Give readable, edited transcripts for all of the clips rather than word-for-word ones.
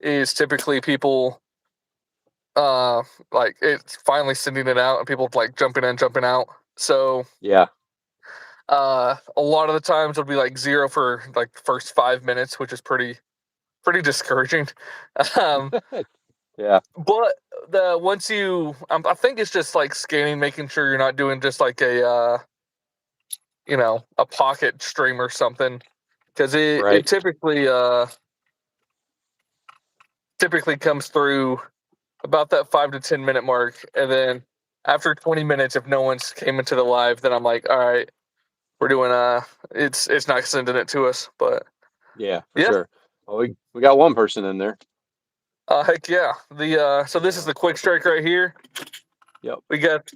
is typically people like it's finally sending it out and people like jumping in, jumping out. So Yeah. a lot of the times it'll be like 0 for like the first 5 minutes, which is pretty discouraging. um, Yeah. but the once you, I think it's just like scanning, making sure you're not doing just like a pocket stream or something, because it Right. typically comes through about that 5 to 10 minute mark, and then after 20 minutes, if no one's came into the live, then I'm like, all right, we're doing it's not sending it to us, but Yeah, for yeah. sure. Well, we got one person in there. Heck yeah. The so this is So, the Kwick Strike right here. yep. We got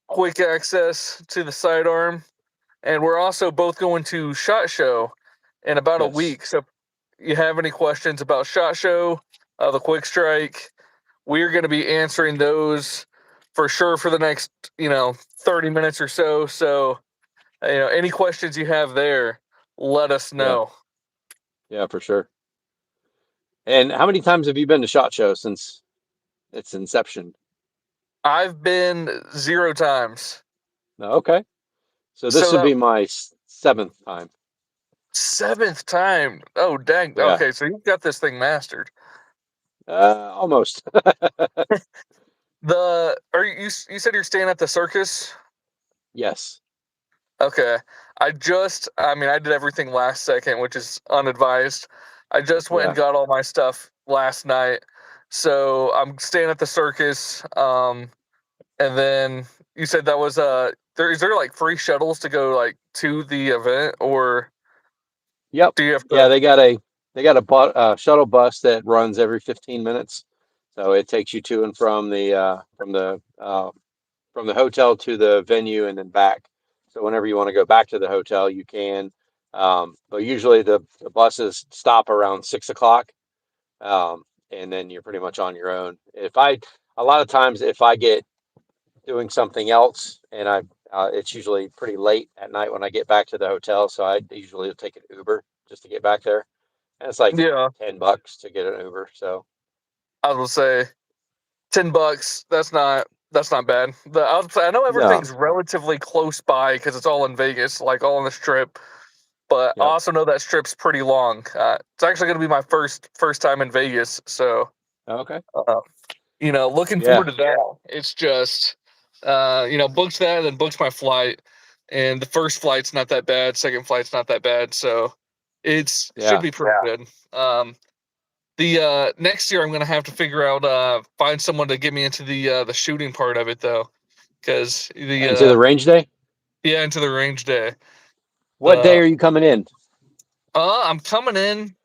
quick access to the sidearm, and we're also both going to Sjot Show in about a Yes. week. So, if you have any questions about Sjot Show, the Kwick Strike, we're going to be answering those for sure for the next 30 minutes or so. So, any questions you have there, let us Yeah. know. Yeah, for sure. And how many times have you been to Shot Show since its inception? I've been 0 times. No, okay. So this So would that be my seventh time. seventh time. Oh, dang. Yeah. Okay, so you've got this thing mastered. Almost. The are you said you're staying at the circus? Yes. Okay. I did everything last second, which is unadvised. I just went and Yeah. got all my stuff last night. So I'm staying at the circus. And then you said that was is there like free shuttles to go like to the event, or Yep. do you have Yeah, to? they got a shuttle bus that runs every 15 minutes. So it takes you to and from the hotel to the venue and then back. So whenever you want to go back to the hotel, you can. But usually the buses stop around 6 o'clock, and then you're pretty much on your own. A lot of times, if I get doing something else, and it's usually pretty late at night when I get back to the hotel, so I usually take an Uber just to get back there, and it's like Yeah, $10 to get an Uber. So I will say $10. That's not bad. I know no, everything's relatively close by because it's all in Vegas, like all on the strip. But I yep, also know that strip's pretty long. It's actually going to be my first time in Vegas, so okay, uh, looking yeah, forward to that. It's just booked that and then booked my flight, and the first flight's not that bad, second flight's not that bad, so it's should yeah. be pretty good. The next year I'm gonna have to figure out find someone to get me into the shooting part of it though, because the Into the range day. yeah, into the range day. What day The are you coming in? I'm coming in.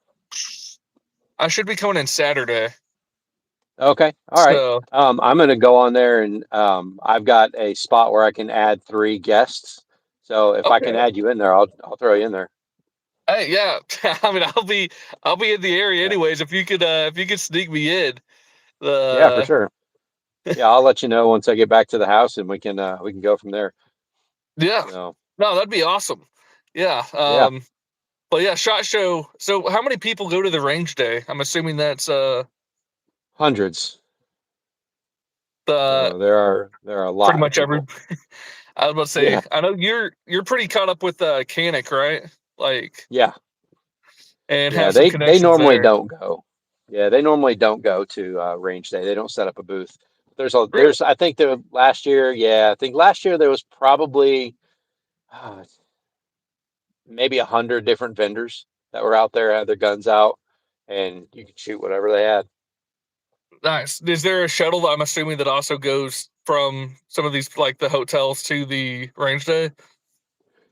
I should be coming in Saturday. Okay. All right. So I'm going to go on there and I've got a spot where I can add 3 guests. So if I can okay. add you in there, I'll throw you in there. Hey, yeah. I mean, I'll be in the area Yeah. anyways. If you could sneak me in, Yeah, for the sure. Yeah, I'll let you know once I get back to the house and we can go from there. yeah. So, No, that'd be awesome. Yeah. yeah, But yeah, Shot Show. So how many people go to the range day? I'm assuming that's hundreds. the So there are a pretty lot of much every. people. I was about to say. Yeah. I know you're pretty caught up with Canik, right? Like, Yeah. and Yeah, have some they connections normally there. don't go. Yeah, they normally don't go to range day. They don't set up a booth. Really? I think there last year, yeah, I think last year there was probably uh, maybe 100 different vendors that were out there, had their guns out, and you could shoot whatever they had. Nice. Is there a shuttle that I'm assuming that also goes from some of these like the hotels to the range day?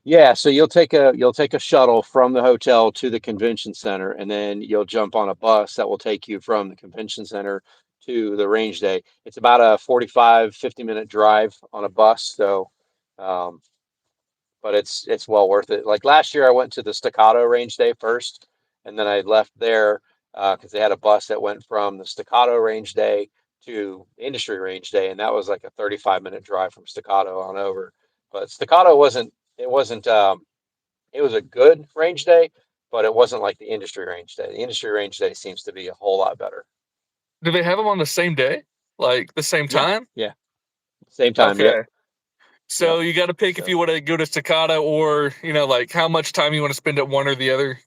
Yeah, so you'll take a shuttle from the hotel to the convention center, and then you'll jump on a bus that will take you from the convention center to the range day. It's about a 50-minute drive on a bus, so um, but it's well worth it. Like last year, I went to the Staccato range day first, and then I left there because they had a bus that went from the Staccato range day to the industry range day, and that was like a 35-minute drive from Staccato on over. But Staccato wasn't it wasn't it was a good range day, but it wasn't like the industry range day. The industry range day seems to be a whole lot better. Do they have them on the same day, like the same Yeah, time? yeah, same time. Yep, Okay. So yep. you got to pick if So you want to go to Staccato or, like how much time you want to spend at one or the other.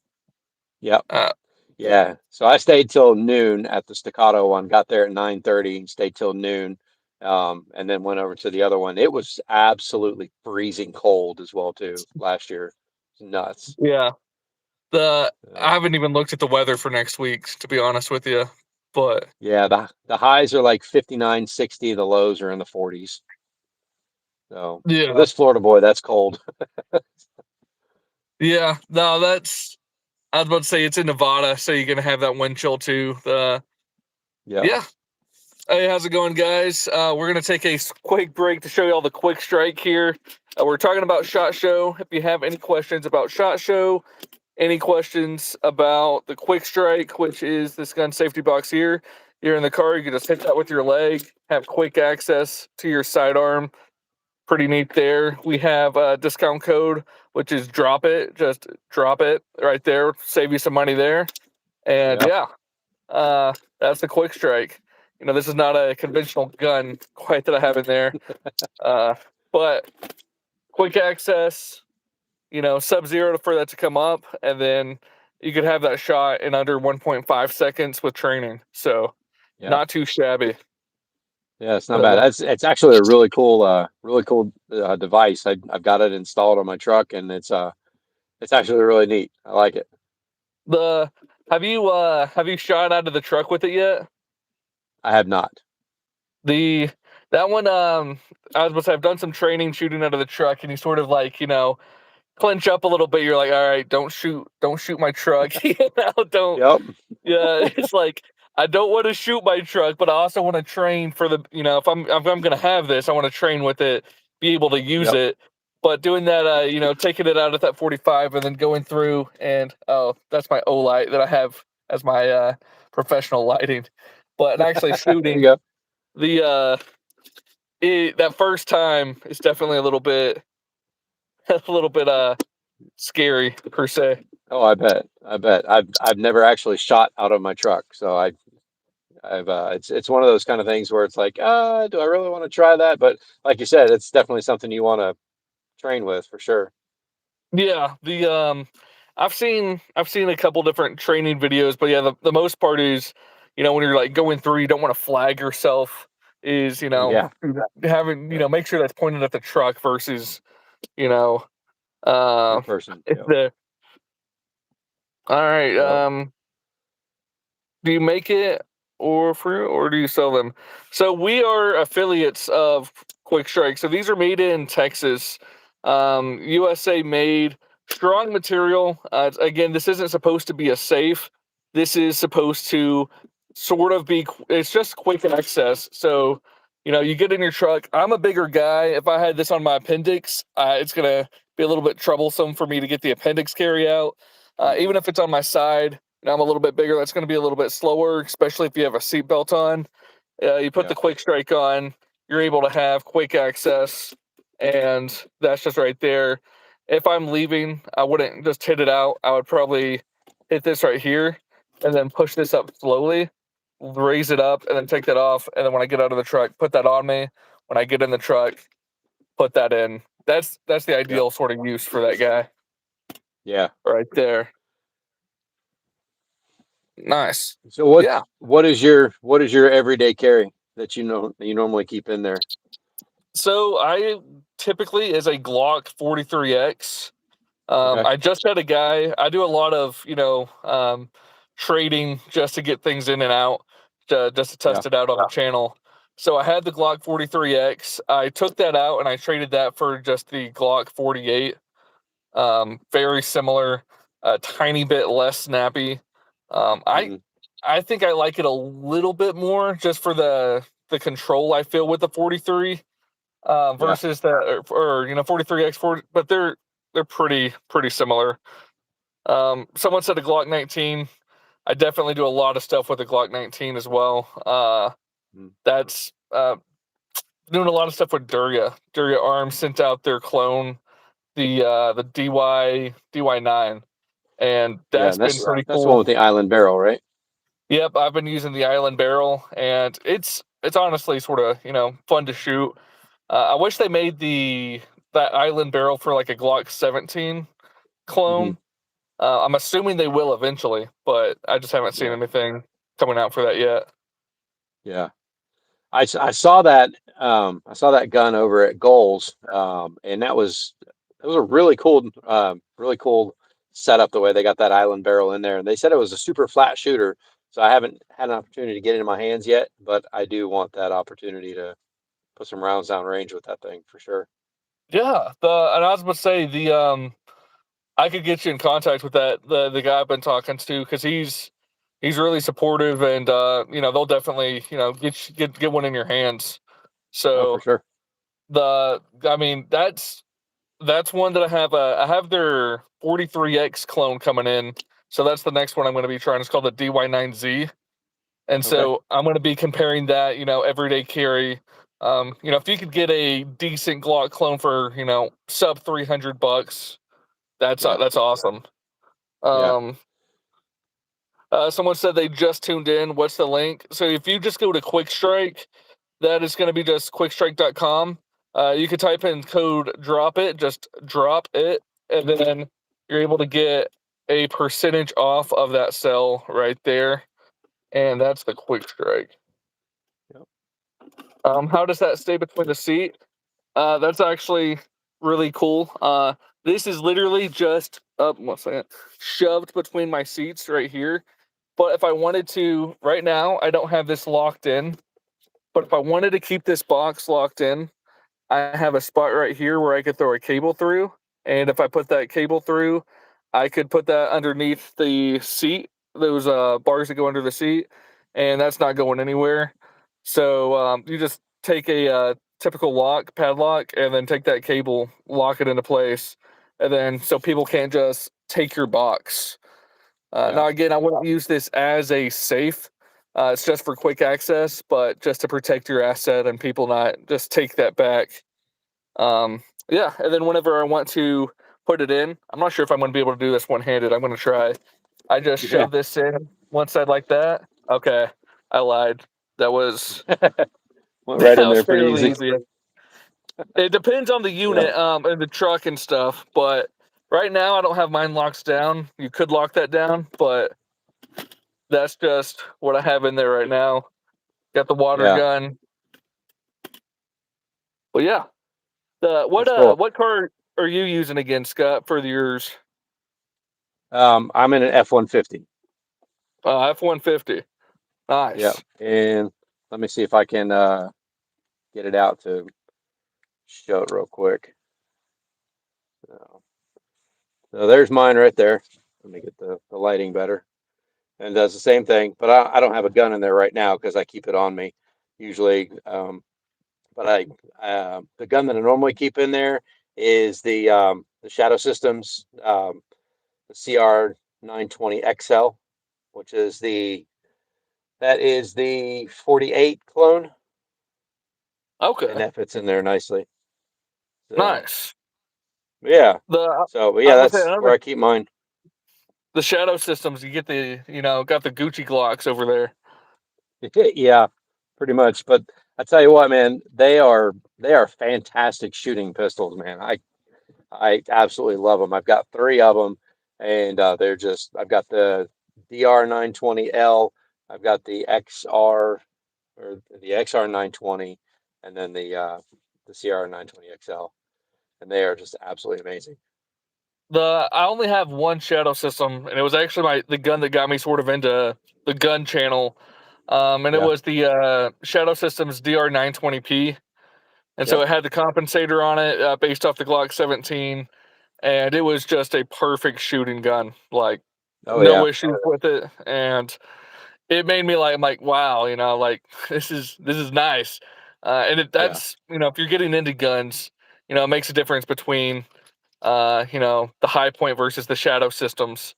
yep, Uh, yeah. So I stayed till noon at the Staccato one. Got there at 9:30 and stayed till noon, and then went over to the other one. It was absolutely freezing cold as well too last year. It's nuts. yeah. Uh, I haven't even looked at the weather for next week, to be honest with you. But yeah, the highs are like 59, 60. The lows are in the 40s. So for yeah, this Florida boy, that's cold. yeah. No, I was about to say it's in Nevada, so you're gonna have that wind chill too. Yep. Yeah. Hey, how's it going, guys? We're gonna take a quick break to show you all the Kwick Strike here. We're talking about Sjot Show. If you have any questions about Sjot Show, any questions about the Kwick Strike, which is this gun safety box here, you're in the car, you can just hit that with your leg, have quick access to your sidearm. Pretty neat there. We have a discount code, which is drop it. Just drop it right there. Save you some money there. And Yep. yeah, that's the Kwick Strike. This is not a conventional gun quite that I have in there, uh, but quick access. Sub-zero for that to come up, and then you could have that shot in under 1.5 seconds with training. So Yep. not too shabby. Yeah, it's not bad. Uh, It's actually a really cool device. I've got it installed on my truck, and it's actually really neat. I like it. the have you shot out of the truck with it yet? I have not. The that one, I was about to say I've done some training shooting out of the truck, and you sort of like, clench up a little bit. You're like, all right, don't shoot my truck. Don't. Yep. Yeah, it's like I don't want to shoot my truck, but I also want to train for the. If I'm gonna have this, I want to train with it, be able to use Yep. it. But doing that, taking it out at that 45 and then going through and that's my O light that I have as my professional lighting. But actually There you shooting go. the that first time is definitely a little bit a little bit scary per se. Oh, I bet. I bet. I've never actually shot out of my truck, so I've it's one of those kind of things where it's like, do I really want to try that? But like you said, it's definitely something you want to train with for sure. Yeah, the I've seen a couple different training videos, but yeah, the most part is, when you're like going through, you don't want to flag yourself. Is Yeah, having yeah. make sure that's pointed at the truck versus you know uh Third person. if Yep. the all right. Yep. Do you make it or do you sell them? So we are affiliates of Kwick Strike. So these are made in Texas, USA made, strong material. Again, this isn't supposed to be a safe. This is supposed to sort of be. It's just quick access. So you get in your truck. I'm a bigger guy. If I had this on my appendix, it's gonna be a little bit troublesome for me to get the appendix carry out. Hmm. Even if it's on my side, I'm a little bit bigger. That's going to be a little bit slower, especially if you have a seatbelt on. You put the Yeah. Kwick Strike on, you're able to have quick access, and that's just right there. If I'm leaving, I wouldn't just hit it out. I would probably hit this right here and then push this up slowly, raise it up, and then take that off. And then when I get out of the truck, put that on me. When I get in the truck, put that in. That's the Yep. ideal sort of use for that guy Yeah. right there. Nice. So Yeah. what is your everyday carry that you normally keep in there? So I typically is a Glock 43X. Okay. I just had a guy. I do a lot of trading just to get things in and out, just to Yeah. test it out on the channel. So I had the Glock 43X. I took that out and I traded that for just the Glock 48. Very similar, a tiny bit less snappy. Um, I Hmm. I think I like it a little bit more just for the control I feel with the 43 Yeah. versus the or 43X 40, but they're pretty similar. Someone said a Glock 19. I definitely do a lot of stuff with the Glock 19 as well. Mm. That's doing a lot of stuff with Durga. Durga Arms sent out their clone, the DY9. and Yeah, that's and been pretty that's the one cool. with the island barrel, right? Yep, I've been using the Island Barrel, and it's honestly sort of fun to shoot. I wish they made that Island Barrel for like a Glock 17 Hmm. clone. I'm assuming they will eventually, but I just haven't seen Yeah, anything coming out for that yet. yeah. I saw that I saw that gun over at Goals, and that was a really cool setup the way they got that island barrel in there. And they said it was a super flat shooter, so I haven't had an opportunity to get it in my hands yet, but I do want that opportunity to put some rounds down range with that thing for sure. Yeah, and I was about to say I could get you in contact with the guy I've been talking to because he's really supportive and they'll definitely get one in your hands. Oh, for So sure. I mean that's one that I have their 43X clone coming in. So that's the next one I'm going to be trying. It's called the DY9Z. And Okay. so I'm going to be comparing that, everyday carry. If you could get a decent Glock clone for, sub $300, Yeah. that's awesome. Yeah. Um, Someone said they just tuned in. What's the link? So if you just go to Kwick Strike, that is going to be just quickstrike.com. You could type in code drop it, just drop it, and then you're able to get a percentage off of that sell right there. And that's the Kwick Strike. Yep. How does that stay between the seat? That's actually really cool. This is literally just up, one second, shoved between my seats right here. But if I wanted to, right now, I don't have this locked in. But if I wanted to keep this box locked in, I have a spot right here where I could throw a cable through. And if I put that cable through, I could put that underneath the seat, those bars that go under the seat, and that's not going anywhere. So you just take a typical padlock, and then take that cable, lock it into place. And then so people can't just take your box. Yeah. Now, again, I wouldn't use this as a safe. It's just for quick access, but just to protect your asset and people not just take that back. Yeah, and then whenever I want to put it in, I'm not sure if I'm going to be able to do this one handed. I'm going to try. I just Yeah. shove this in one side like that. Okay, I lied. That was Went right that in was there pretty fairly easy. easy. It depends on the Yeah. unit, and the truck and stuff. But right now, I don't have mine locked down. You could lock that down, but that's just what I have in there right now. Got the water Yeah. gun. Well, yeah. The That's cool. what car are you using again, Scott, for yours? I'm in an F-150. F-150. Yeah. Nice. And let me see if I can get it out to show it real quick. So, so there's mine right there. Let me get the lighting better. And it does the same thing, but I don't have a gun in there right now because I keep it on me usually. But the gun that I normally keep in there is the Shadow Systems the CR 920 XL, which is the 48 clone, and Okay. that fits in there nicely. So Nice. yeah, The so I yeah, was gonna say that's where another I keep mine. the shadow systems. You get got the Gucci Glocks over there. Yeah, pretty much. But I tell you what, man, they are fantastic shooting pistols, man. I absolutely love them. I've got three of them, and I've got the DR 920L, I've got the XR or the XR 920, and then the CR 920 XL, and they are just absolutely amazing. I only have one shadow system, and it was actually the gun that got me sort of into the gun channel. And it Yeah. was the Shadow Systems DR920P, and so Yep. it had the compensator on it based off the Glock 17, and it was just a perfect shooting gun. Like Oh no yeah. issues with it, and it made me like I'm like wow, like this is nice. Yeah. That's if you're getting into guns, it makes a difference between the high point versus the shadow systems.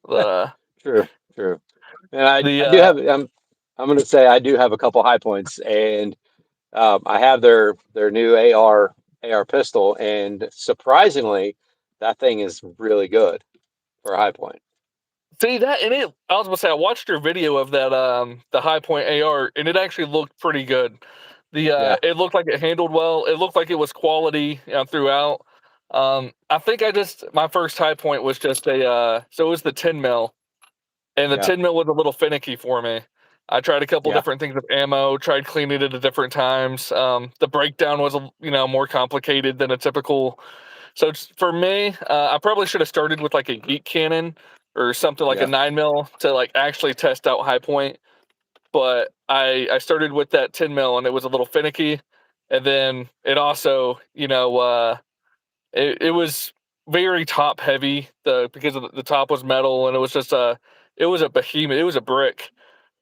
The True. True. And I the do have I'm going to say I do have a couple high points, and I have their new AR pistol, and surprisingly, that thing is really good. for high point. See that, and I was gonna say I watched your video of that the high point AR, and it actually looked pretty good. Yeah, It looked like it handled well. It looked like it was quality throughout. I think my first high point was just so it was the 10 mil, and the yeah, 10 mil was a little finicky for me. I tried a couple yeah, different things with ammo, tried cleaning it at different times. The breakdown was more complicated than a typical. So for me, I probably should have started with like a geek cannon or something like a yeah, 9 mil to like actually test out high point. But I started with that 10 mil and it was a little finicky, and then it also it was very top heavy because of the top was metal, and it was just it was a behemoth, it was a brick.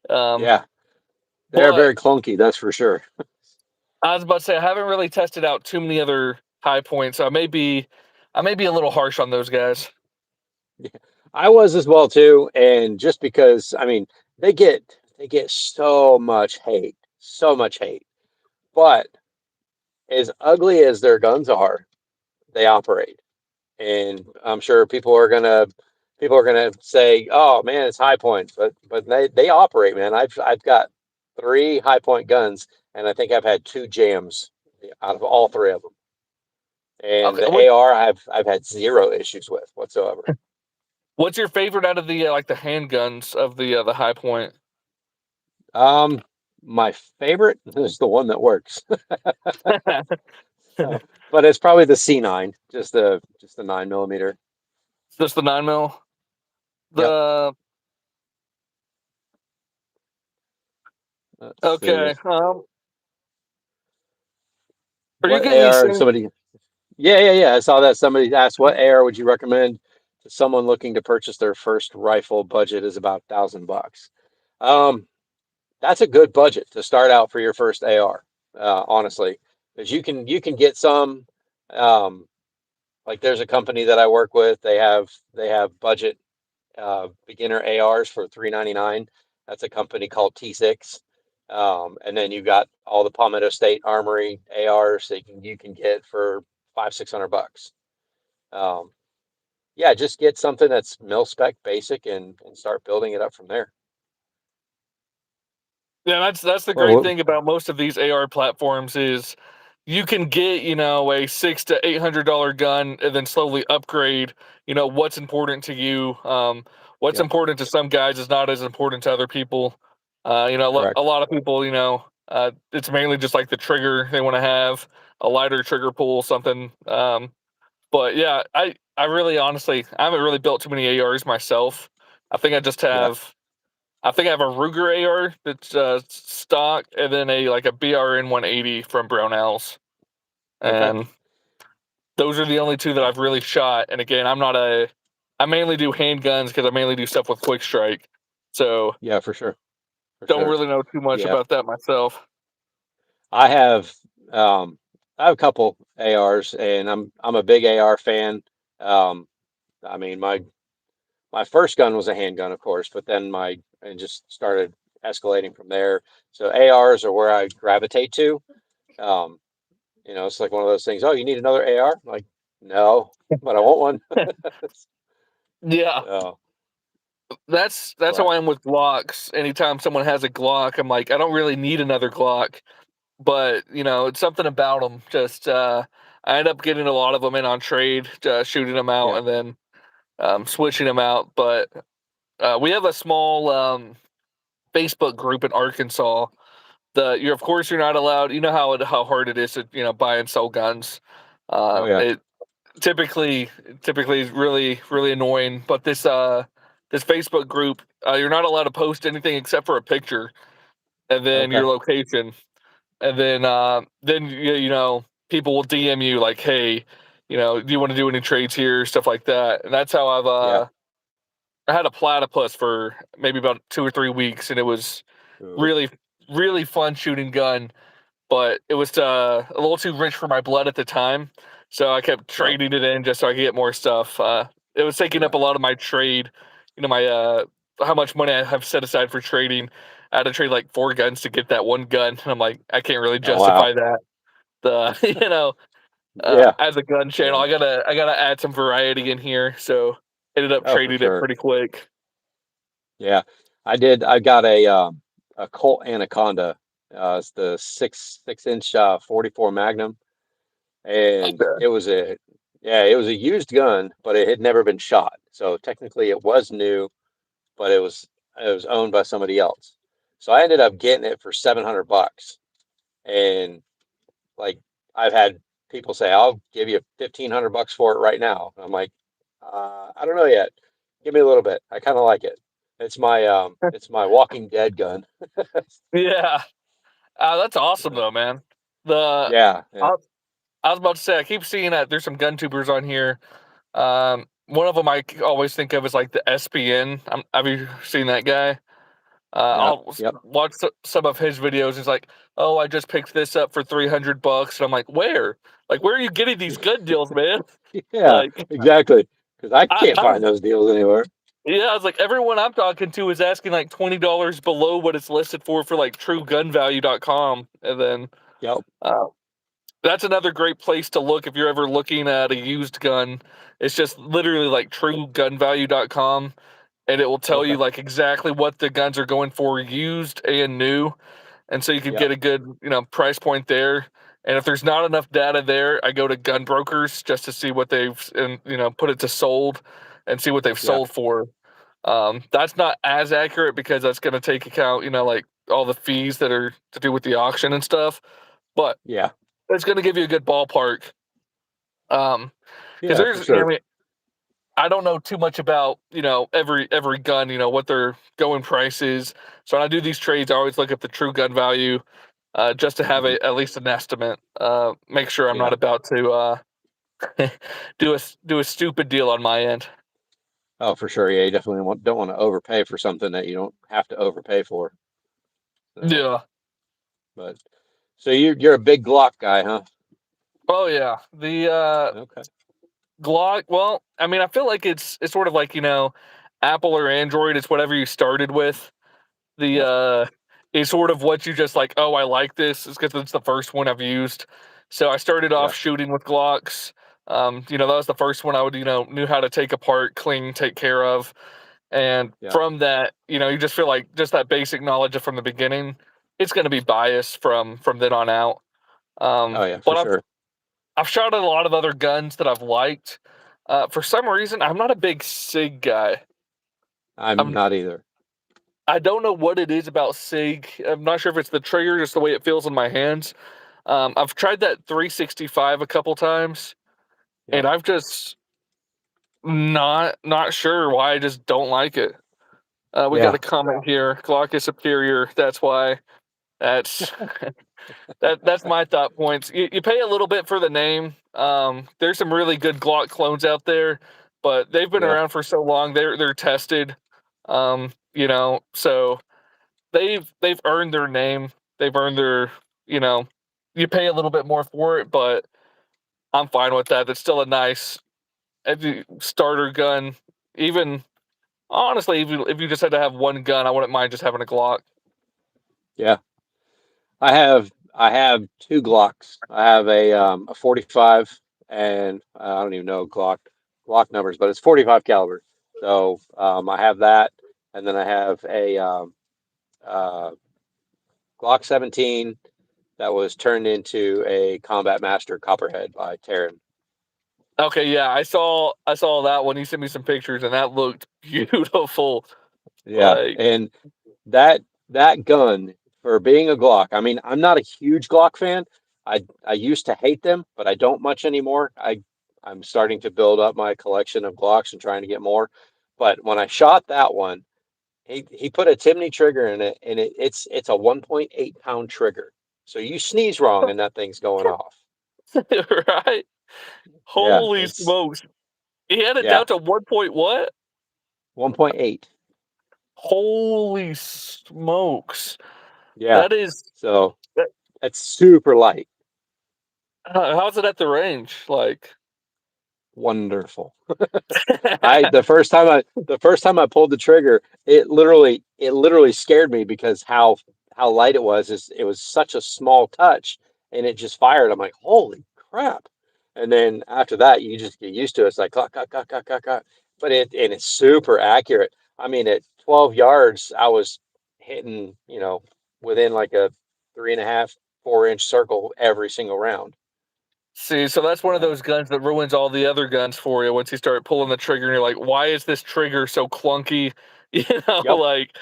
Um, yeah. They're but very clunky, that's for sure. I was about to say I haven't really tested out too many other high points, so I may be a little harsh on those guys. Yeah. I was as well too, and just because I mean they get so much hate. But as ugly as their guns are, they operate. And I'm sure people are gonna say, "Oh man, it's high point," but they operate, man. I've got three high point guns, and I think I've had two jams out of all three of them. And Okay, the AR, I've had zero issues with whatsoever. what's your favorite out of the like the handguns of the high point? Um, my favorite is the one that works. So, but it's probably the C9, just the 9 millimeter. Just the 9 mil. Yep. The Let's see. Okay. Are you What getting these AR? things? Somebody. Yeah. I saw that somebody asked, "What AR would you recommend to someone looking to purchase their first rifle? Budget is about $1,000." Um, that's a good budget to start out for your first AR. Honestly, because you can get some. Um, like there's a company that I work with. They have budget beginner ARs for 399. That's a company called T6. And then you got all the Palmetto State Armory ARs that you can get for 500-600 bucks. Um, yeah, just get something that's mil spec basic and start building it up from there. Yeah, that's the great Well, thing about most of these AR platforms is you can get, a $600 to $800 gun and then slowly upgrade, what's important to you. What's yep, important to some guys is not as important to other people. A correct. lot of people, it's mainly just like the trigger they want to have, a lighter trigger pull, something. But yeah, I really honestly, I haven't really built too many ARs myself. I think I just Yeah, have I think I have a Ruger AR that's stock, and then a BRN 180 from Brownells, okay. and those are the only two that I've really shot. And again, I mainly do handguns because I mainly do stuff with Kwick Strike, so Yeah, for don't sure. really know too much Yeah, about that myself. I have um, I have a couple ARs, and I'm a big AR fan. Um, I mean, my first gun was a handgun, of course, but then my and just started escalating from there. So ARs are where I gravitate to. Um, it's like one of those things. Oh, you need another AR? Like, no, but I want one. Yeah, Oh, that's how but I am with Glocks. Anytime someone has a Glock, I'm like, I don't really need another Glock, but it's something about them. Just I end up getting a lot of them in on trade, shooting them out, yeah, and then switching them out. But we have a small Facebook group in Arkansas. Of course you're not allowed. You know how hard it is to buy and sell guns. oh yeah, It typically is really annoying. But this Facebook group, you're not allowed to post anything except for a picture and then okay, your location, and then people will DM you like, hey, do you want to do any trades here, stuff like that. And that's how yeah, I had a platypus for maybe about 2 or 3 weeks, and it was ooh, really, really fun shooting gun, but it was a little too rich for my blood at the time. So I kept yep, trading it in just so I could get more stuff. It was taking yeah, up a lot of my trade, my how much money I have set aside for trading. I had to trade like 4 guns to get that one gun, and I'm like, I can't really oh wow, justify that. The yeah, as a gun channel, yeah, I gotta add some variety in here. So ended up Oh, for trading it sure. pretty quick. Yeah, I did. I got a Colt Anaconda. It's the six inch 44 Magnum, and Okay. it was a yeah, it was a used gun, but it had never been shot. So technically, it was new, but it was owned by somebody else. So I ended up getting it for $700, and like I've had people say, "I'll give you $1,500 for it right now." I'm like, I don't know yet. Give me a little bit. I kind of like it. It's my Walking Dead gun. Yeah. That's awesome Uh, though, man. The yeah, yeah, I, I was about to say I keep seeing that there's some gun tubers on here. One of them always think of as like the SPN. Have you seen that guy? yeah, yep, Watch some of his videos. He's like, "Oh, I just picked this up for $300," and I'm like, "Where? Like, where are you getting these gun deals, man?" yeah, Like, exactly. Because I I, can't I find those deals anywhere. yeah, I was like, everyone I'm talking to is asking like $20 below what it's listed for like TrueGunValue.com, and then Yep, uh, that's another great place to look if you're ever looking at a used gun. It's just literally like TrueGunValue.com, and it will tell okay, you like exactly what the guns are going for, used and new, and so you could yep, get a good price point there. And if there's not enough data there, I go to gun brokers just to see what they've and put it to sold and see what they've yeah, sold for. That's not as accurate because that's going to take account like all the fees that are to do with the auction and stuff, but yeah, it's going to give you a good ballpark. Because yeah, for there's sure. I don't know too much about every gun, what their going price is. So when I do these trades, I always look at the true gun value, just to have Hmm. at least an estimate. Make sure I'm not Yeah. about to do a stupid deal on my end. Oh, for sure. Yeah, you definitely don't want to overpay for something that you don't have to overpay for. So, Yeah. but so you're a big Glock guy, huh? Oh yeah. The Okay. Glock. Well, I mean, I feel like it's sort of like Apple or Android. It's whatever you started with. The Yep. is sort of what you just like. Oh, I like this. Is because it's the first one I've used. So I started off Yeah. shooting with Glocks. That was the first one I would knew how to take apart, clean, take care of, and Yeah. from that, you just feel like just that basic knowledge from the beginning. It's going to be biased from then on out. Oh yeah, for But sure. I've shot at a lot of other guns that I've liked. For some reason, I'm not a big SIG guy. I'm I'm not either. I don't know what it is about SIG. I'm not sure if it's the trigger, just the way it feels in my hands. I've tried that 365 a couple times, Yep. and I've just not sure why I just don't like it. We got Yeah. a comment here. Glock is superior. That's why. That's that's my thought points. You pay a little bit for the name. There's some really good Glock clones out there, but they've been Yeah. around for so long. They're tested. So they've earned their name. They've earned their you know. You pay a little bit more for it, but I'm fine with that. It's still a nice starter gun. Even honestly, if you just had to have one gun, I wouldn't mind just having a Glock. Yeah. I have two Glocks. I have a 45, and I don't even know Glock numbers, but it's 45 caliber. So I have that, and then I have a uh, Glock 17 that was turned into a Combat Master Copperhead by Terran. Okay, yeah, I saw that one. You sent me some pictures, and that looked beautiful. Yeah, Like, and that gun for being a Glock. I mean, I'm not a huge Glock fan. I used to hate them, but I don't much anymore. I'm starting to build up my collection of Glocks and trying to get more. But when I shot that one, he put a Timney trigger in it, and it's a 1.8 pound trigger. So you sneeze wrong, and that thing's going off. right? Yeah, Holy it's smokes! He had it yeah, down to one point what? 1.8. Holy smokes! Yeah, That is so that, it's super light, how's it at the range? Like, wonderful. The first time I pulled the trigger, it literally scared me because how light it was. It was such a small touch, and it just fired. I'm like, holy crap! And then after that, you just get used to it. It's like clack, clack, clack, clack, clack, clack. but it's super accurate. I mean, at 12 yards, I was hitting, within like a 3.5, 4 inch circle every single round. See, so that's one of Yeah. those guns that ruins all the other guns for you once you start pulling the trigger and you're like, why is this trigger so clunky? You know, Yep. like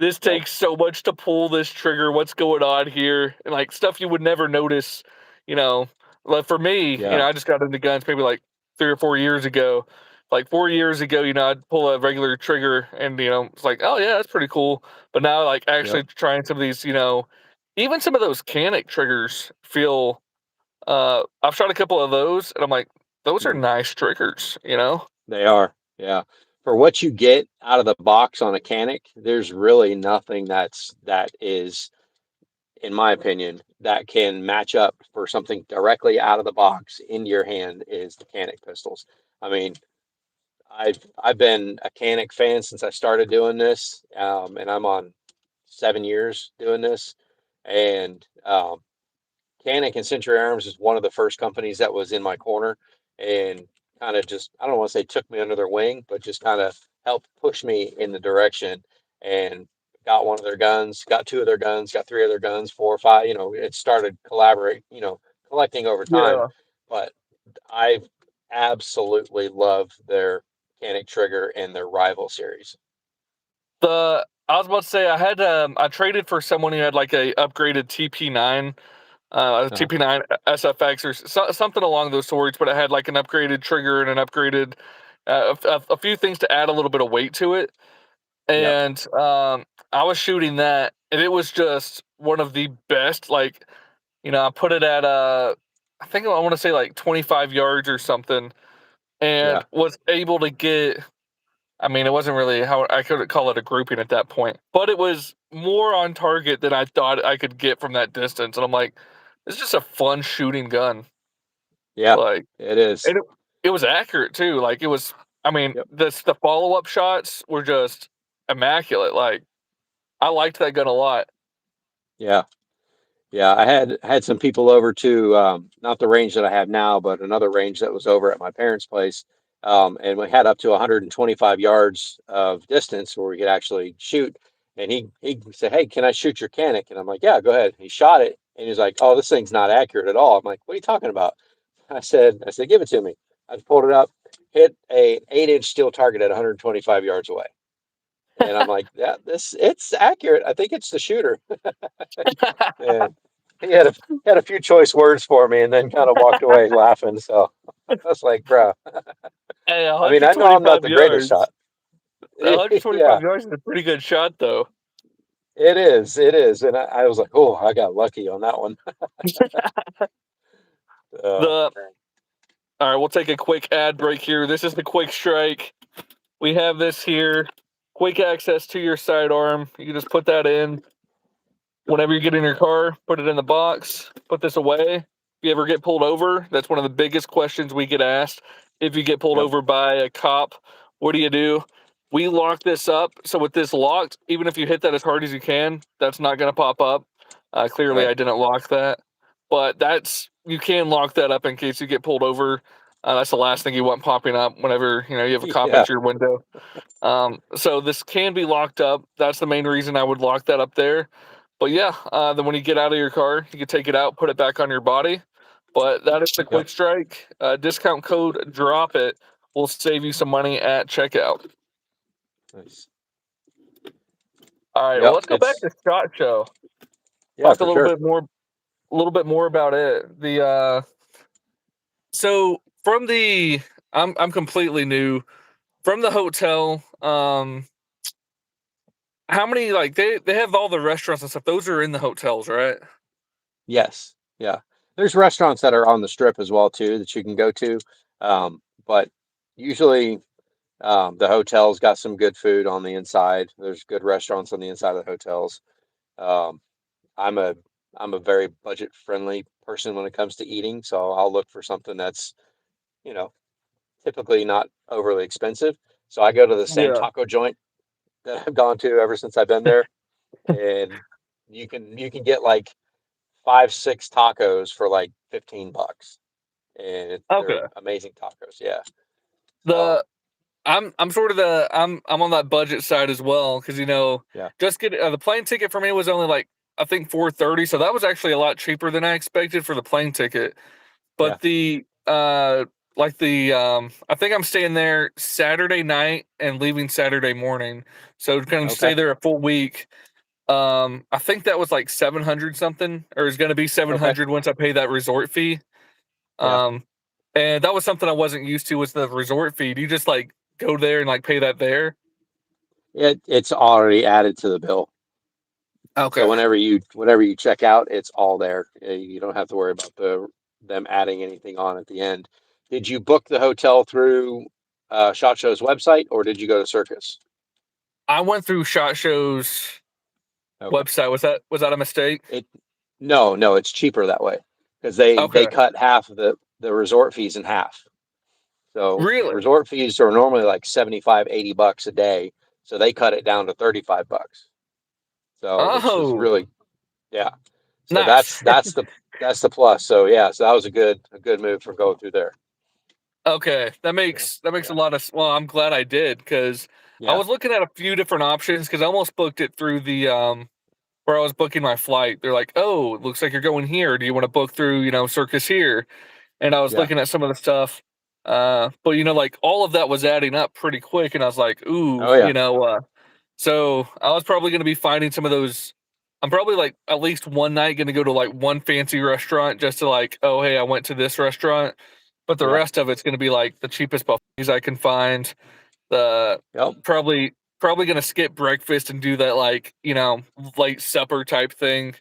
this Yep. takes so much to pull this trigger. What's going on here? And like stuff you would never notice, you know. Like for me, Yeah. I just got into guns maybe like 3 or 4 years ago. Like 4 years ago, I'd pull a regular trigger and it's like, oh yeah, that's pretty cool. But now like Yep. actually trying some of these, even some of those Canik triggers feel I've shot a couple of those, and I'm like, those are Mhm. nice triggers. They are. Yeah. For what you get out of the box on a Canik, there's really nothing that is, in my opinion, that can match up for something directly out of the box into your hand is the Canik pistols. I mean, I've been a Canik fan since I started doing this, and I'm on 7 years doing this. And Canik and Century Arms is one of the first companies that was in my corner and kind of just, I don't want to say took me under their wing, but just kind of helped push me in the direction and got one of their guns, got two of their guns, got three of their guns, four or five, it started collaborate, collecting over time. Yeah. But I absolutely love their Canik Trigger and their Rival series. I was about to say I traded for someone who had like a upgraded TP9, Uh-huh. TP9 SFX or something along those sorts, but it had like an upgraded trigger and an upgraded a few things to add a little bit of weight to it. Yep. And I was shooting that, and it was just one of the best. Like, I put it at I think I want to say like 25 yards or something, Yeah. and was able to get. I mean, it wasn't really how I could call it a grouping at that point, but it was more on target than I thought I could get from that distance. And I'm like, it's just a fun shooting gun. Yeah. Like, It is. and it was accurate too. Like, it was. I mean, Yep. the follow up shots were just immaculate. Like, I liked that gun a lot. Yeah. Yeah, I had some people over to not the range that I have now, but another range that was over at my parents' place, and we had up to 125 yards of distance where we could actually shoot. And he said, "Hey, can I shoot your Canik?" And I'm like, "Yeah, go ahead." He shot it, and he's like, "Oh, this thing's not accurate at all." I'm like, "What are you talking about?" I said, "Give it to me." I pulled it up, hit a 8 inch steel target at 125 yards away, and I'm like, "Yeah, it's accurate. I think it's the shooter." And he had a few choice words for me and then kind of walked away laughing. So I was like, bro, Hey, I mean, I know I'm not 125 the greatest yards. shot. Yeah, 125 yards is a pretty good shot, though. it is. It is. And I was like, oh, I got lucky on that one. Uh, The All right, we'll take a quick ad break here. This is the Kwick Strike. We have this here. Quick access to your sidearm. You can just put that in. Whenever you get in your car, put it in the box, put this away. If you ever get pulled over, that's one of the biggest questions we get asked. If you get pulled yep. over by a cop, what do? We lock this up. So with this locked, even if you hit that as hard as you can, that's not going to pop up. Clearly, Right. I didn't lock that, but you can lock that up in case you get pulled over. That's the last thing you want popping up whenever you have a cop Yeah. at your window. So this can be locked up. That's the main reason I would lock that up there. But yeah, then when you get out of your car, you can take it out, put it back on your body. But that is the Yep. Quick Strike. Discount code drop it will save you some money at checkout. Nice. All right, well Yep. let's go back to Sjot Show. Yeah, Talk for sure. a little bit more about it. So from the I'm completely new from the hotel. How many like they have all the restaurants and stuff? Those are in the hotels, right? Yes. Yeah. There's restaurants that are on the strip as well too that you can go to. But usually the hotels got some good food on the inside. There's good restaurants on the inside of the hotels. Um, I'm a I'm a very budget friendly person when it comes to eating, so I'll look for something that's, you know, typically not overly expensive. So I go to the same Yeah. taco joint that I've gone to ever since I've been there, and you can get like 5, 6 tacos for like $15, and they're Okay. amazing tacos. Yeah. So The I'm sort of I'm on that budget side as well because Yeah, just get the plane ticket for me was only like I think 430, so that was actually a lot cheaper than I expected for the plane ticket. yeah, But the I think I'm staying there Saturday night and leaving Saturday morning, so going to stay okay, there a full week. I think that was like 700 something, or is going to be okay, 700 once I pay that resort fee. yeah. Um, and that was something I wasn't used to was the resort fee. Do you just like go there and like pay that there? It's already added to the bill. So Okay. whenever you check out, it's all there. You don't have to worry about them adding anything on at the end. Did you book the hotel through Shot Show's website, or did you go to Circus? I went through Shot Show's Okay. website. Was that a mistake? It No, no, it's cheaper that way because they Okay. cut half of the resort fees in half. So the Really? resort fees are normally like 75, $80 a day. So they cut it down to $35. So which is Oh, really, yeah. So nice. that's the plus. So yeah, so that was a good move for going through there. Okay, that Yeah, makes a yeah, lot of well, I'm glad I did because I yeah, was looking at a few different options because I almost booked it through the where I was booking my flight. They're like, "Oh, it looks like you're going here. Do you want to book through, Circus here?" And I was yeah. looking at some of the stuff. But like all of that was adding up pretty quick and I was like, "Ooh, Oh yeah, so I was probably going to be finding some of those. I'm probably like at least one night going to go to like one fancy restaurant just to like, oh, hey, I went to this restaurant. But the yeah, rest of it's going to be like the cheapest buffets I can find. The yep, probably going to skip breakfast and do that like, late supper type thing.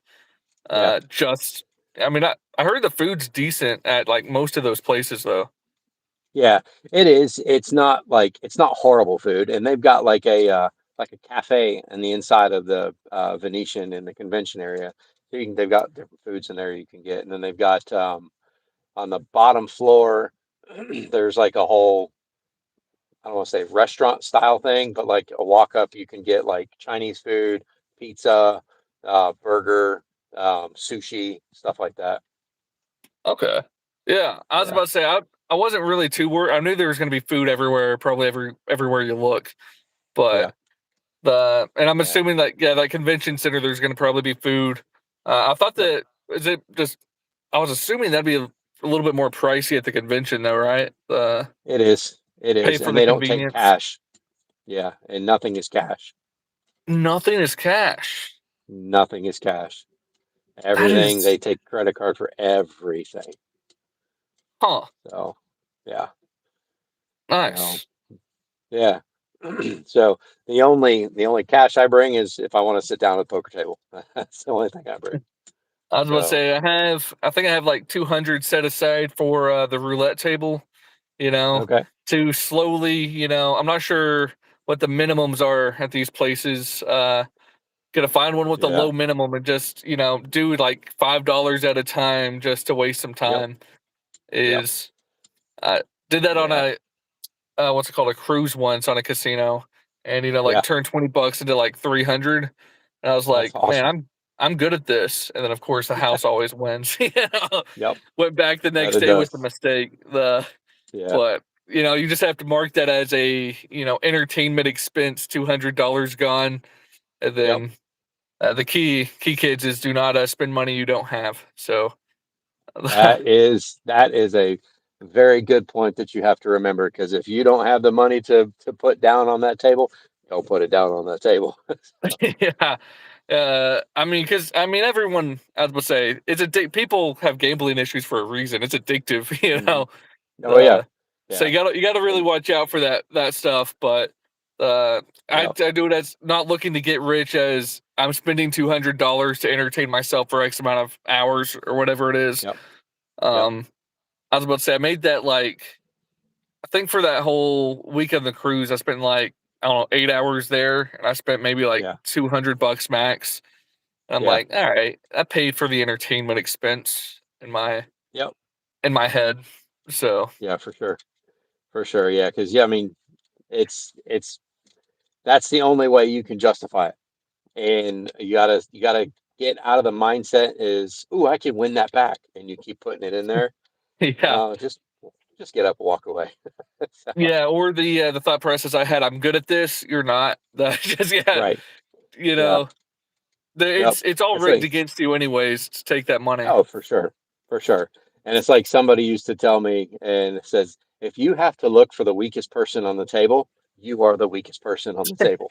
yeah. Just, I mean, I heard the food's decent at like most of those places though. Yeah, it is. It's not horrible food, and they've got like a cafe in the inside of the Venetian in the convention area. So they've got different foods in there you can get, and then they've got on the bottom floor there's like a whole, I don't want to say restaurant style thing, but like a walk up you can get like Chinese food, pizza, burger, sushi, stuff like that. Okay. Yeah, I was Yeah, about to say I wasn't really too worried. I knew there was going to be food everywhere, probably everywhere you look. But yeah, and I'm yeah. assuming that that convention center there's going to probably be food. I thought Yep. that is it just I was assuming that'd be a little bit more pricey at the convention though, right? It is. It Pay is, for and the they don't take convenience. cash. Yeah, and nothing is cash. Nothing is cash. Nothing is cash. That Everything is they take credit card for everything. huh. So, yeah. So, Nice. yeah. So the only cash I bring is if I want to sit down at the poker table. That's the only thing I bring. I was about to So, say I think I have like 200 set aside for the roulette table. you know, okay. to slowly, I'm not sure what the minimums are at these places. Gonna find one with a Yeah. low minimum and just, do like $5 at a time just to waste some Yep. time. Yep. Is did that on Yeah. a what's it called, a cruise once on a casino, and like Yeah. turned $20 into like 300, and I was That's like, man, awesome. I'm good at this, and then of course the house always wins. Yep. Went back the That next it day with the does. mistake. Yeah. But you just have to mark that as a entertainment expense, $200 gone, and Yep. then the key kids is do not spend money you don't have. So That is a very good point that you have to remember because if you don't have the money to put down on that table, don't put it down on that table. yeah, because everyone, I would say, it's people have gambling issues for a reason. It's addictive, Hmm. Oh yeah. Uh, so Yeah. you gotta really And watch out for that stuff. But yep. I do it as not looking to get rich, as I'm spending $200 to entertain myself for X amount of hours or whatever it is. Yep. Yep. Um, I was about to say I made that like I think for that whole week of the cruise, I spent like I don't know 8 hours there, and I spent maybe like Yeah. $200 max. And I'm Yeah. like, all right, I paid for the entertainment expense Yep. in my head. So Yeah, for sure. For sure. Yeah. Because yeah, I mean, it's that's the only way you can justify it. And you gotta get out of the mindset is, ooh, I can win that back, and you keep putting it in there. yeah, No, just just get up and walk away. So, Yeah, or the thought process I had, I'm good at this. You're not. Just yeah, right. you Yeah. know, Yep. it's all It's written like, against you anyways to take that money. oh, for sure. For sure. And it's like somebody used to tell me, and it says, if you have to look for the weakest person on the table, you are the weakest person on the table.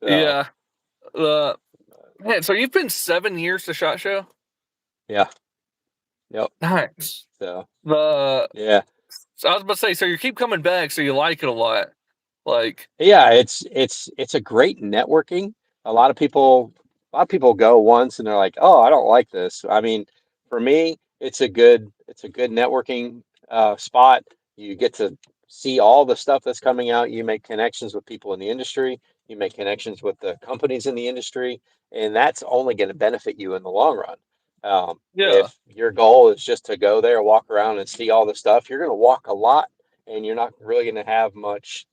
So, Yeah. Uh, Man, so you've been 7 years to Shot Show. yeah. Yep. Nice. So, The yeah. so I was about to say, so you keep coming back, so you like it a lot. Like, Yeah, it's a great networking. A lot of people go once and they're like, "Oh, I don't like this." I mean, for me, it's a good networking spot. You get to see all the stuff that's coming out. You make connections with people in the industry. You make connections with the companies in the industry, and that's only going to benefit you in the long run. yeah, If your goal is just to go there, walk around, and see all the stuff, you're going to walk a lot, and you're not really going to have much,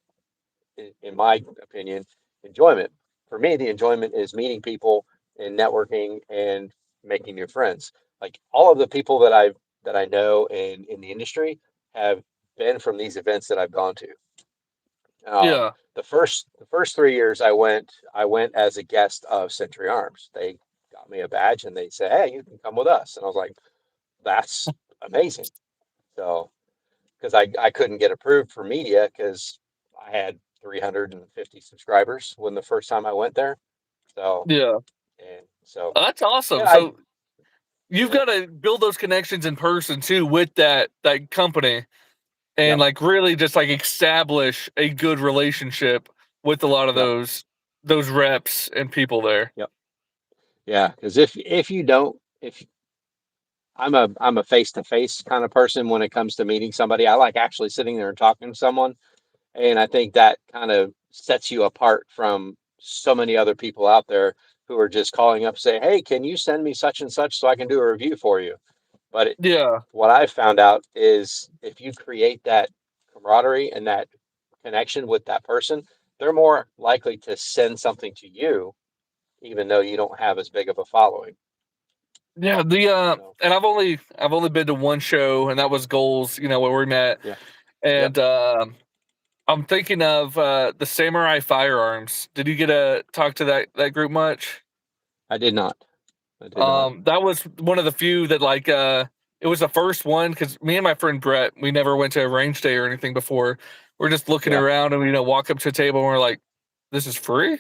in my opinion, enjoyment. For me, the enjoyment is meeting people and networking and making new friends. Like all of the people that I know in the industry have been from these events that I've gone to. yeah, The first 3 years I went as a guest of Century Arms. They got me a badge and they said, "Hey, you can come with us." And I was like, "That's amazing." So because I couldn't get approved for media because I had 350 subscribers when the first time I went there. So, yeah. and so, That's awesome. yeah, I, So you've yeah, got to build those connections in person too with that company, and yep, like really just like establish a good relationship with a lot of yep, those reps and people there. yep, yeah. Because if you don't, if I'm a face to face kind of person when it comes to meeting somebody, I like actually sitting there and talking to someone, and I think that kind of sets you apart from so many other people out there who are just calling up, say, "Hey, can you send me such and such so I can do a review for you?" But Yeah, what I've found out is if you create that camaraderie and that connection with that person, they're more likely to send something to you, even though you don't have as big of a following. yeah. So, And I've only been to one show, and that was Goals. Where we met, yeah, yep. and I'm thinking of the Samurai Firearms. Did you get to talk to that group much? I did not. I did not. That was one of the few that like it was the first one because me and my friend Brett, we never went to a range day or anything before. We're just looking Yeah, around and walk up to a table and we're like, this is free?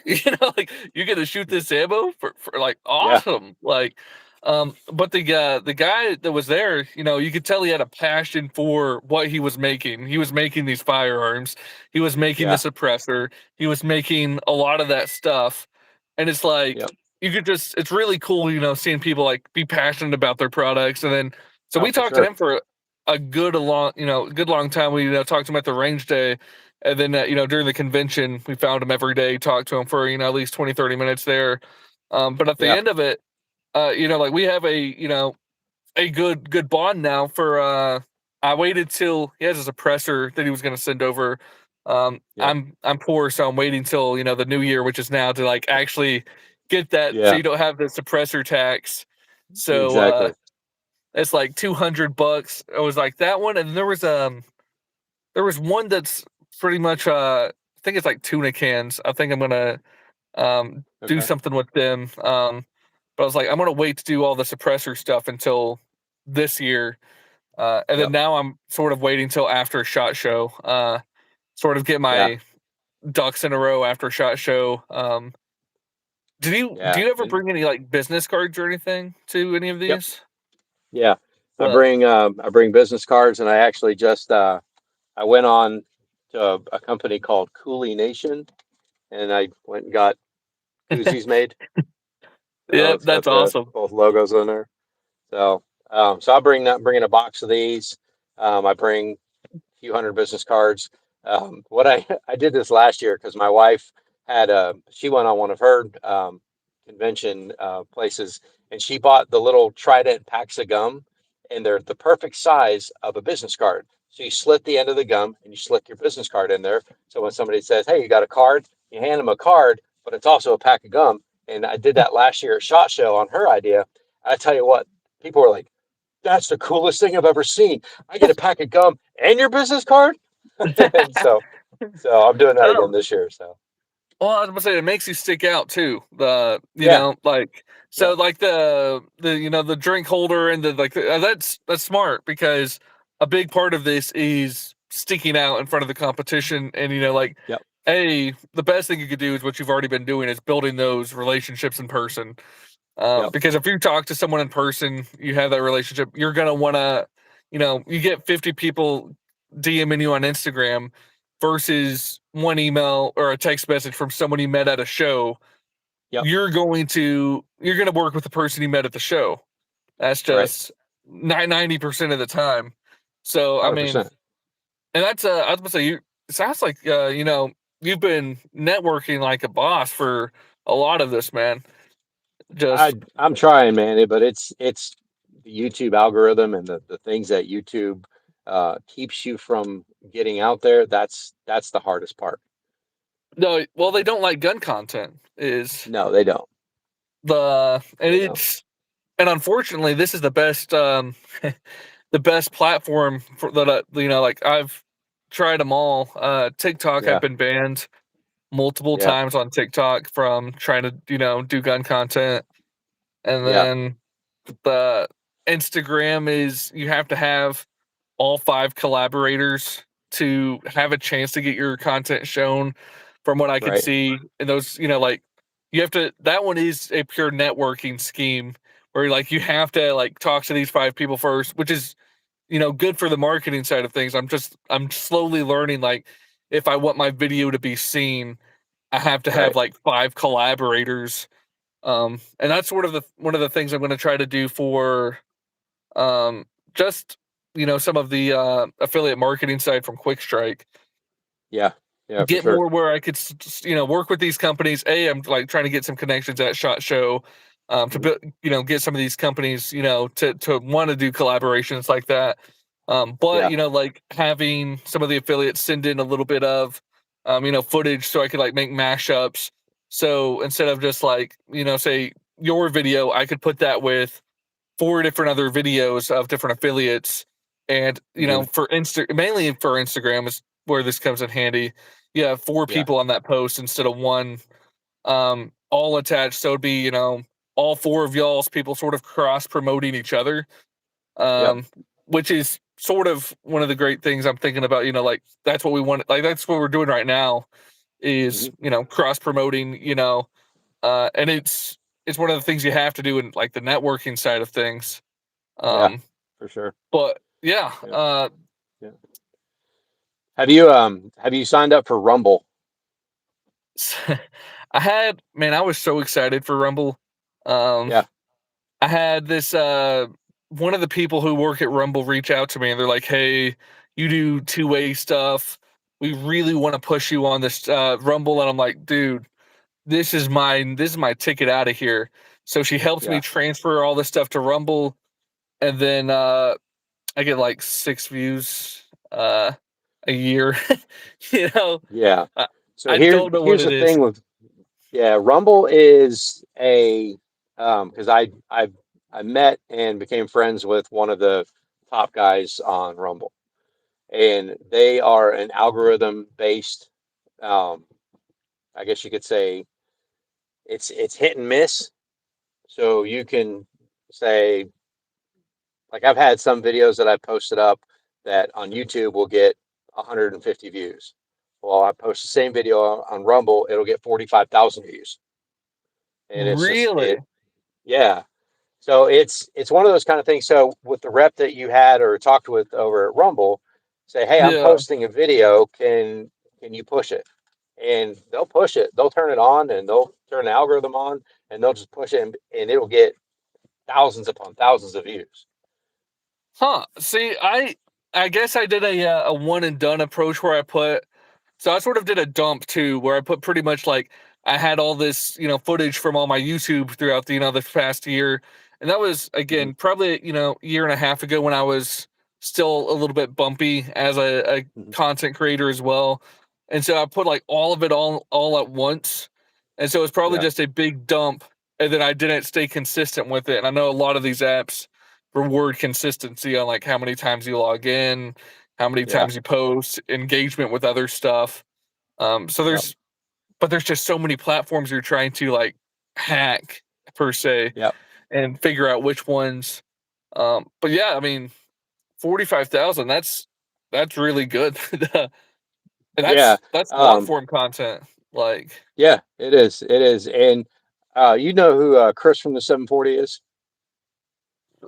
Like you get to shoot this ammo for like yeah, awesome. Like but the guy that was there, you could tell he had a passion for what he was making. He was making these firearms, he was making the yeah, suppressor, he was making a lot of that stuff. And it's like yep. you could just it's really cool, seeing people like be passionate about their products. And then so Oh, we for talked to sure. him for a good long time. We talked to him at the range day, and then during the convention we found him every day, talked to him for at least 20-30 minutes there. But at the Yeah, end of it, like we have a good bond now for I waited till he has a suppressor that he was going to send over. yeah, I'm poor, so I'm waiting till the new year, which is now, to like actually get that, so yeah, you don't have the suppressor tax. So exactly. it's like $200. It was like that one, and there was one that's pretty much I think it's like tuna cans. I think I'm gonna do Okay. something with them. But I was like, I'm gonna wait to do all the suppressor stuff until this year. And then Yep. now I'm sort of waiting till after Shot Show, sort of get Yeah. my ducks in a row after Shot Show. Do Yeah. you ever And bring any like business cards or anything to any of yep. these? Yeah. Uh, I bring business cards, and I actually just I went on to a company called Cooley Nation, and I went and got koozies made. So yeah, it's that's got the awesome. both logos on there. So so bring in a box of these. I bring a few hundred business cards. What I did this last year because my wife had she went on one of her convention places, and she bought the little Trident packs of gum, and they're the perfect size of a business card. So you slit the end of the gum and you slick your business card in there. So when somebody says, "Hey, you got a card?" You hand them a card, but it's also a pack of gum. And I did that last year at Shot Show on her idea. I tell you what, people were like, that's the coolest thing I've ever seen. I get a pack of gum and your business card. And so I'm doing that again Oh, this year. So well, I was gonna say it makes you stick out too. yeah, Like yeah, so, like the drink holder and that's smart because a big part of this is sticking out in front of the competition, and yep, the best thing you could do is what you've already been doing is building those relationships in person. yep, Because if you talk to someone in person, you have that relationship. You're gonna want to, you get 50 people DMing you on Instagram versus one email or a text message from someone you met at a show. yep, You're gonna work with the person you met at the show. That's right, just 90% of the time. So I mean, 100%. and that's I was gonna say you. It sounds like you've been networking like a boss for a lot of this, man. Just I'm trying, man, but it's the YouTube algorithm and the things that YouTube keeps you from getting out there. That's the hardest part. No, well, they don't like gun content is No, they don't. and They don't. it's and unfortunately this is the best the best platform for that like I've tried them all. TikTok I've Yeah, been banned multiple yeah, times on TikTok from trying to do gun content, and yeah, then the Instagram is you have to have all 5 collaborators to have a chance to get your content shown from what I could right. see. And those, like you have to that one is a pure networking scheme where like you have to like talk to these 5 people first, which is, good for the marketing side of things. I'm slowly learning like if I want my video to be seen, I have to have Right. like 5 collaborators. And that's sort of the one of the things I'm going to try to do for just some of the affiliate marketing side from Kwick Strike. Yeah. Yeah, for Get sure. more where I could work with these companies. I'm like trying to get some connections at Sjot Show, to Hmm. get some of these companies to want to do collaborations like that. But Yeah. like having some of the affiliates send in a little bit of footage so I could like make mashups. So instead of just like say your video, I could put that with 4 different other videos of different affiliates. And, Hmm. mainly for Instagram is where this comes in handy. You have 4 Yeah. people on that post instead of 1, all attached. So it'd be, all 4 of y'all's people sort of cross promoting each other. Yep. Um, which is sort of one of the great things I'm thinking about, like that's what we want, like that's what we're doing right now is, Hmm. cross promoting, and it's one of the things you have to do in like the networking side of things. Yeah, Um, for sure. but yeah, Yeah. Yeah. Have you signed up for Rumble? I was so excited for Rumble. Um, Yeah. I had this one of the people who work at Rumble reach out to me and they're like, "Hey, you do two-way stuff. We really want to push you on this Rumble." And I'm like, "Dude, this is my ticket out of here." So she helps me Yeah. transfer all this stuff to Rumble, and then I get like 6 views a year. you know, Yeah. I, So I don't know what here's it the is. thing with yeah, Rumble is a because I met and became friends with one of the top guys on Rumble, and they are an algorithm based. Um, I guess you could say it's hit and miss. So you can say like I've had some videos that I posted up that on YouTube will get 150 views. Well, I post the same video on Rumble, it'll get 45,000 views, and it's just Really? yeah. So it's one of those kind of things. So with the rep that you had or talked with over at Rumble, say, hey, I'm Yeah. posting a video. Can you push it? And they'll push it. They'll turn it on and they'll turn the algorithm on and they'll just push it and it'll get thousands upon thousands of views. Huh. See, I guess I did a one and done approach where I sort of did a dump too, where I put pretty much like I had all this, footage from all my YouTube throughout the past year. And that was Hmm. again probably, year and a half ago when I was still a little bit bumpy as a Hmm. content creator as well. And so I put like all of it all at once. And so it's probably Yeah. just a big dump. And then I didn't stay consistent with it. And I know a lot of these apps, reward consistency on like how many times you log in, how many Yeah. times you post, engagement with other stuff. So Yep. there's just so many platforms you're trying to like hack per se Yep. and figure out which ones. But yeah, I mean, 45,000. That's really good. And Yeah. that's long Um, form content. Like, yeah, it is. It is. And you know who Chris from the 740 is?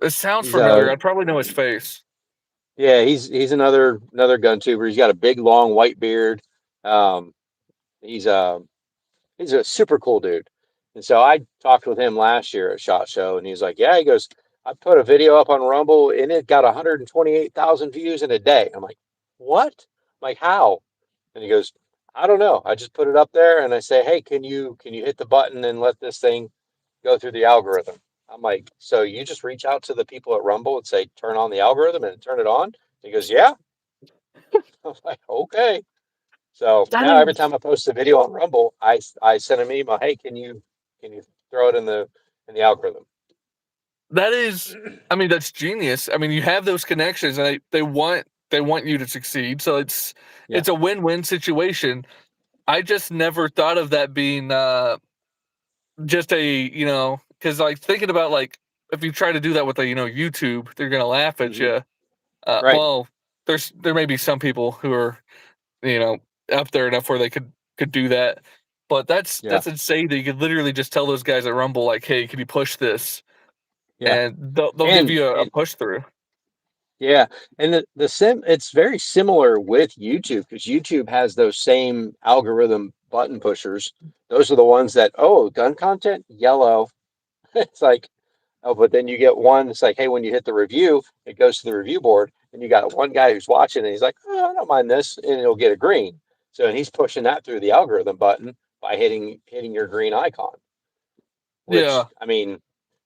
it sounds He's familiar. I'd probably know his face. yeah, he's another gun tuber. He's got a big long white beard. Um, he's he's a super cool dude. And so I talked with him last year at Sjot Show, and he's like, yeah, he goes, I put a video up on Rumble and it got 128,000 views in a day. I'm like, what? I'm like, how? And he goes, I don't know. I just put it up there and I say, hey, can you hit the button and let this thing go through the algorithm? I'm like, so you just reach out to the people at Rumble and say, turn on the algorithm and turn it on? He goes, yeah. I'm like, okay. So That now every is time I post a video on Rumble, I send him an email. Hey, can you throw it in the algorithm? that is I mean, that's genius. I mean, you have those connections and they want you to succeed. So Yeah. it's a win-win situation. I just never thought of that being just because like thinking about like if you try to do that with YouTube, they're gonna laugh at Hmm. you. Right. Well, there may be some people who are you know up there enough where they could do that, but Yeah. that's insane that you could literally just tell those guys at Rumble like, hey, can you push this, Yeah. and they'll give And you a and push through. yeah, and the sim it's very similar with YouTube because YouTube has those same algorithm button pushers. Those are the ones that, oh, gun content, yellow. It's like, oh, but then you get one that's like, hey, when you hit the review, it goes to the review board, and you got one guy who's watching and he's like, oh, I don't mind this, and it'll get a green. So and he's pushing that through the algorithm button by hitting your green icon, which Yeah, I mean,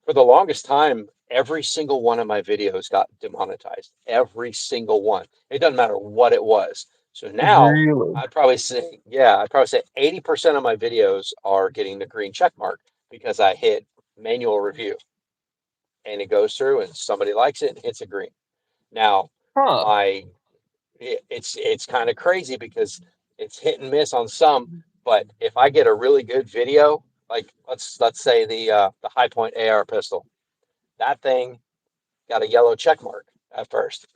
for the longest time, every single one of my videos got demonetized. Every single one. It doesn't matter what it was. So now really. I'd probably say 80% of my videos are getting the green check mark because I hit manual review and it goes through and somebody likes it and hits a green. Now, Huh. my it's kind of crazy because it's hit and miss on some, but if I get a really good video, like let's say the High Point AR pistol, that thing got a yellow check mark at first.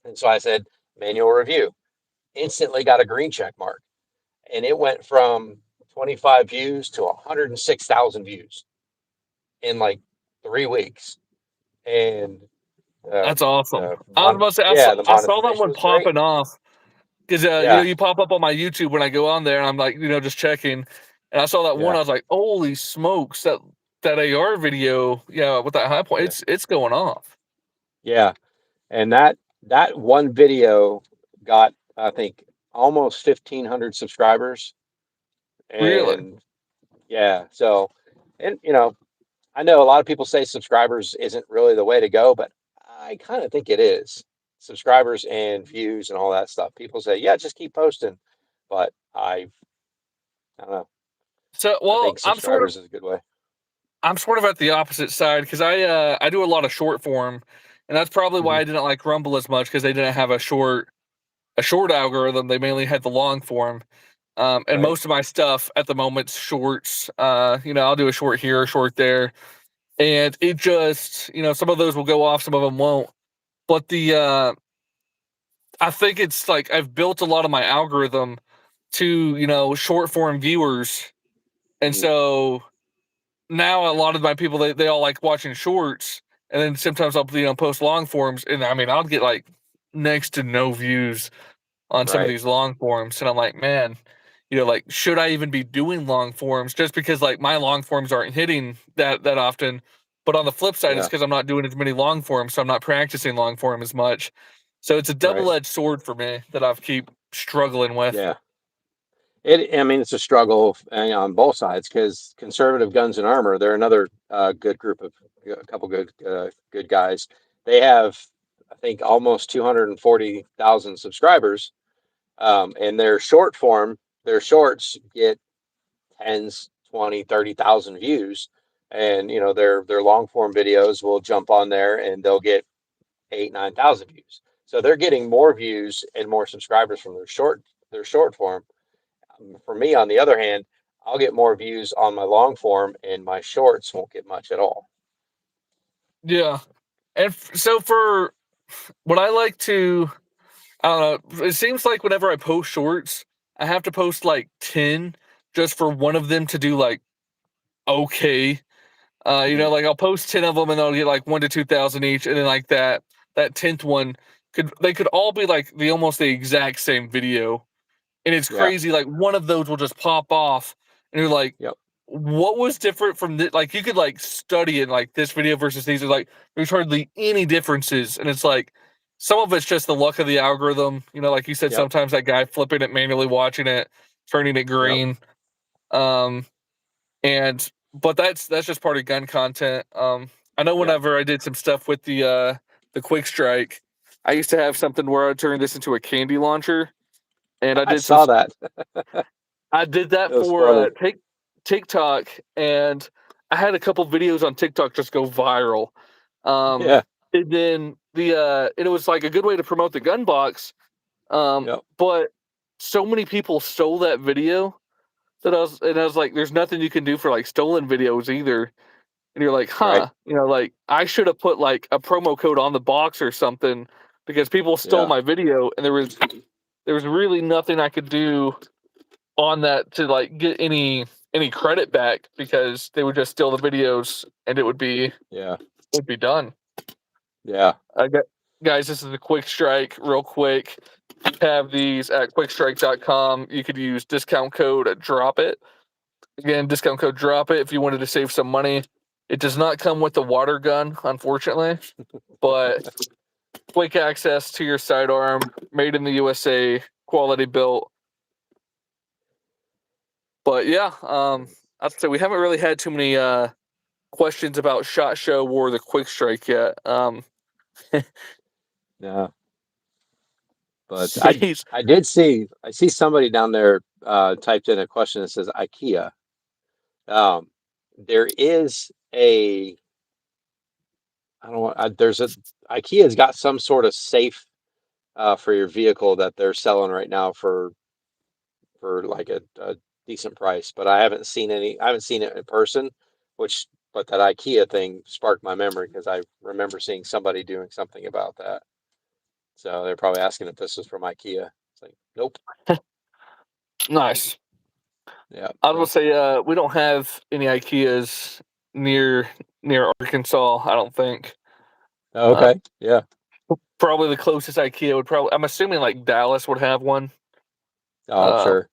And so I said manual review, instantly got a green check mark, and it went from 25 views to 106,000 views in like 3 weeks. And That's awesome. I was mon about to say the I saw that monetization one was great. popping off because Yeah, you pop up on my YouTube when I go on there and I'm like just checking, and I saw that one. yeah, I was like, holy smokes, that AR video, yeah, with that high point, yeah, it's going off. yeah. And that one video got, I think, almost 1,500 subscribers. Really? And yeah, so and I know a lot of people say subscribers isn't really the way to go, but I kind of think it is. Subscribers and views and all that stuff. People say, yeah, just keep posting. But I don't know. So, I well, think subscribers is a good way. I'm sort of at the opposite side because I do a lot of short form, and that's probably why Hmm. I didn't like Rumble as much because they didn't have a short algorithm. They mainly had the long form. And Right. most of my stuff at the moment's shorts. I'll do a short here, a short there, and it just some of those will go off, some of them won't. But I think it's like I've built a lot of my algorithm to short form viewers, and Hmm. so now a lot of my people they all like watching shorts, and then sometimes I'll post long forms, and I mean I'll get like next to no views on some of Right. these long forms, and I'm like, man, like should I even be doing long forms just because like my long forms aren't hitting that often, but on the flip side, it's Yeah. because I'm not doing as many long forms, so I'm not practicing long form as much. So it's a Right. double edged sword for me that I've keep struggling with. Yeah. I mean, it's a struggle on both sides because conservative guns and armor, they're another good group of a couple good guys. They have, I think, almost 240,000 subscribers, and their shorts get tens, 20, 30,000 views. and their long form videos will jump on there and they'll get 8,000-9,000 views. So they're getting more views and more subscribers from their short form. For me, on the other hand, I'll get more views on my long form, and my shorts won't get much at all. Yeah. And so for what I like to, I don't know, it seems like whenever I post shorts, I have to post like 10 just for one of them to do like okay. Mhm. Like I'll post 10 of them and they'll get like 1 to 2,000 each, and then like that 10th one could all be like almost the exact same video, and it's Yeah. crazy. Like one of those will just pop off, and you're like, Yep. what was different from this? Like you could like study it, like this video versus these are like there's hardly any differences, and it's like some of it's just the luck of the algorithm. Like you said, Yep. sometimes that guy flipping it manually, watching it, turning it Yep. green. Um, but that's just part of gun content. I know Yep. whenever I did some stuff with the Kwick Strike, I used to have something where I turned this into a candy launcher, and I saw that. I did that It was for funny. TikTok, and I had a couple videos on TikTok just go viral. Um, Yeah. and then and it was like a good way to promote the gun box. Yep. But so many people stole that video that I was like, there's nothing you can do for like stolen videos either. And you're like, Right. like I should have put like a promo code on the box or something because people stole Yeah. my video, and there was really nothing I could do on that to like get any credit back because they would just steal the videos and Yeah. it would be done. Yeah. Guys, this is a Kwick Strike, real quick. You have these at quickstrike.com. You could use discount code drop it. Again, discount code drop it if you wanted to save some money. It does not come with the water gun, unfortunately, but quick access to your sidearm, made in the USA, quality built. But yeah, I'd say we haven't really had too many questions about Sjot Show or the Kwick Strike yet. Yeah. But I Jeez. I did see somebody down there typed in a question that says IKEA. There is a I don't want there's a IKEA's got some sort of safe for your vehicle that they're selling right now for like a decent price, but I haven't seen it in person, which but that IKEA thing sparked my memory because I remember seeing somebody doing something about that. So they're probably asking if this was from IKEA. It's like, nope. Nice. Yeah. I will So, say we don't have any IKEAs near Arkansas, I don't think. oh, Uh, okay. Yeah. Probably the closest IKEA would probably, I'm assuming like Dallas would have one. Oh, I'm Uh, sure.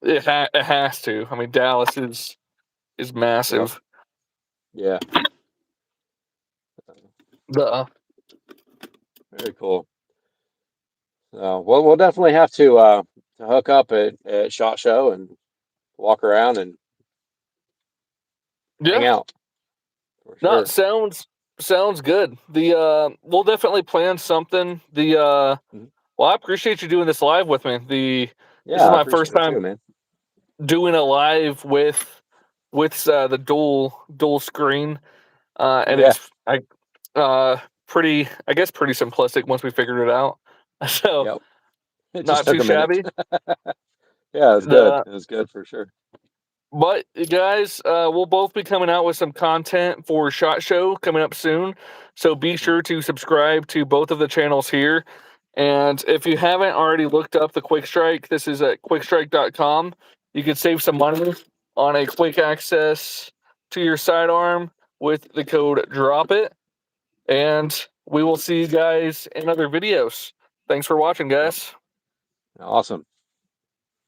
it has to. I mean, Dallas is Yep. massive. Yeah. The Very cool. Well, we'll definitely have to hook up at Shot Show and walk around and hang Yeah, out for no, sure. sounds good. The we'll definitely plan something. Mhm. Well, I appreciate you doing this live with me. This Yeah, is I my appreciate first it too, time man. doing a live with the dual screen, and Yeah. it's pretty, I guess, pretty simplistic once we figured it out. So Yep. It just not took too a minute. shabby. Yeah, it was good. The It was good for sure. But guys, we'll both be coming out with some content for Sjot Show coming up soon. So be Mhm. sure to subscribe to both of the channels here. And if you haven't already looked up the Kwick Strike, this is at quickstrike.com. You can save some money on a quick access to your sidearm with the code drop it. And we will see you guys in other videos. Thanks for watching, Yep. guys. Awesome.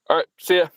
All right, see ya.